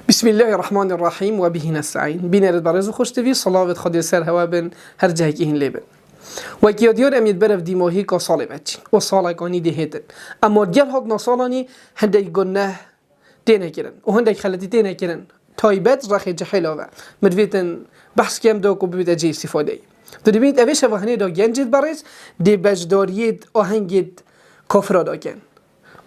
بسم الله الرحمن الرحیم و به نستعین. بینرد برای خوشتوی صلوات خدا سر هوا بن هر جایی که این لبن و کی دیار امید برف دیماهی کا سال بچی و سال کانی دهیدن اما گل هات نسالانی هندی گناه دینه کردن و هندی خلتی دینه کردن تایبت رخی جحیلا و مدویتن بحث کم دو کو ببید اجی استفاده دبید اوش وهنه دا گنجید برایس دی بجدارید آهنگید کفر داکن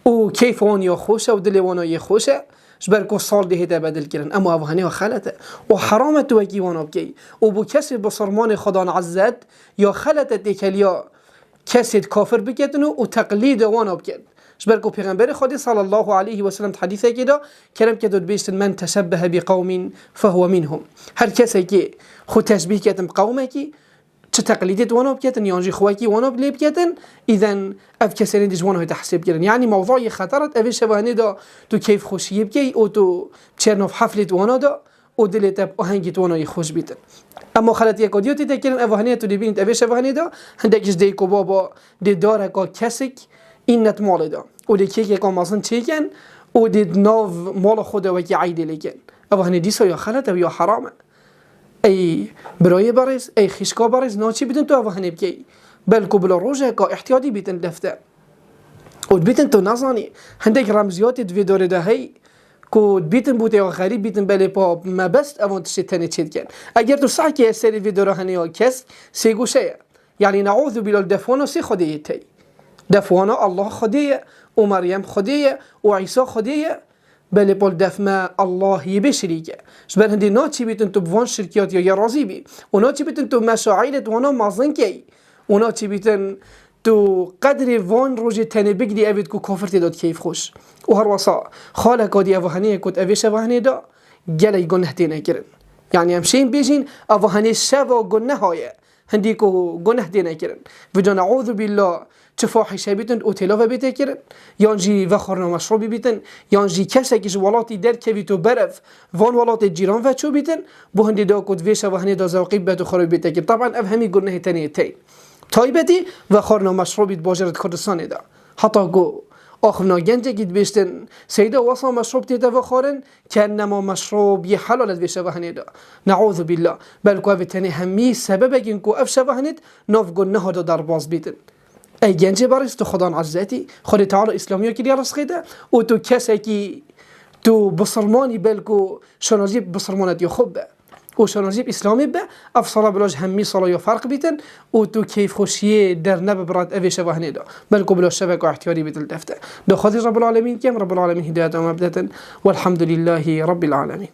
او کیف آن یا خوشه و دل وانای خوشه جبركو صال ده هدا بدل كرن اما اوهانه خلته وحرامه توكي وانا بكي وبو كسر بصرمان خدان عزت يا خلته ديكليا كسر كافر بكتنو وتقليد وانا بكت جبركو پیغمبر خدا صلى الله عليه وسلم حديثه كده كلام كده بيشت من تشبه بقوم فهو منهم هر كسي كي خو تشبيه كتم قومك چه تقلیدت وانا بکتن یانجی خواکی وانا بلی بکتن اذن اف کسانی دیج وانا تحسب کردن یعنی موضوعی خطرت اوی شبانه دا تو کیف خوشی بکی او تو چرنوف حفلت وانا دا او دلت اب آهنگت وانا خوش بیتن اما خلط یک ادیاتی تکرن اوهانه تو دیبینید اوی شبانه دا هندکش دیکو بابا دی داره کا کسک این نت مال دا او دی کیک یکا مازن چیکن او دی ناو مال خود وکی عیدی لیکن اوهانه دیسا یا خلط و یا حرامه ای برای بارز ای خشکا بارز ناچی بیتن تو اوهانه بکی بلکو بلا روزه که احتیاطی بیتن لفته و بیتن تو نزانی هندک رمزیات دوی داره ده هی که بیتن بوده یا غریب بیتن بله پا مبست اوان تشتنه چید کن اگر تو سعی که سری وی داره هنه یا کس سی گوشه یعنی نعوذ بالله دفوانا سی خودیه تی دفوانا الله خودیه و مریم خودیه و عیسی خودیه بله پول دفمه الله یه بشریکه شبه هندی ناچی بیتن تو بوان شرکیات یا رازی بی و ناچی بیتن تو مشاعرت وانا مازن کی و ناچی بیتن تو قدر وان روژه تنه بگدی اوید کو کافر تداد کیف خوش و هر وصا خاله کادی اوهانه کد اویش اوهانه دا گلی گنه تینه کرن یعنی همشین بیجین اوهانه شوا گنه هایه هندی کو گنه تینه کرن وجا نعوذ بالله چه فاحشه بیتن اوتلا و بیته کرن یانجی وخورنا مشروبی بیتن یانجی کسی که ولاتی در کوی تو برف وان ولات جیران و چو بیتن بو هندی دا کد ویش و هندی دا زوقی بتو خراب بیته کرد طبعا افهمی گنه تنه تی تایبتی وخورنا مشروبی باجرت کردستان دا حتی گو آخرنا گنجه گید بیشتن سیدا واسا مشروب تیتا وخورن کنما مشروب یه حلالت بیشه و هنیدا نعوذ بالله بلکو اوی تنه همی سبب اگین کو افشه و هنید ناف گنه ها دا در باز بیتن ای گنجه بارز تو خدا عزتی خود تعالی اسلامی ها کلی رسخیده و تو کسی که تو بصرمانی بلکو شنازیب بصرمانت یا خوبه و شنازیب اسلامی به افصلا بلاج همی صلا یا فرق بیتن و تو کیف خوشیه در نب برات اوی شبه دا بلکو بلا شبک و احتیاری بیتل دفته دو خاطر رب العالمین کم رب العالمین هدایت و مبدتا والحمد لله رب العالمین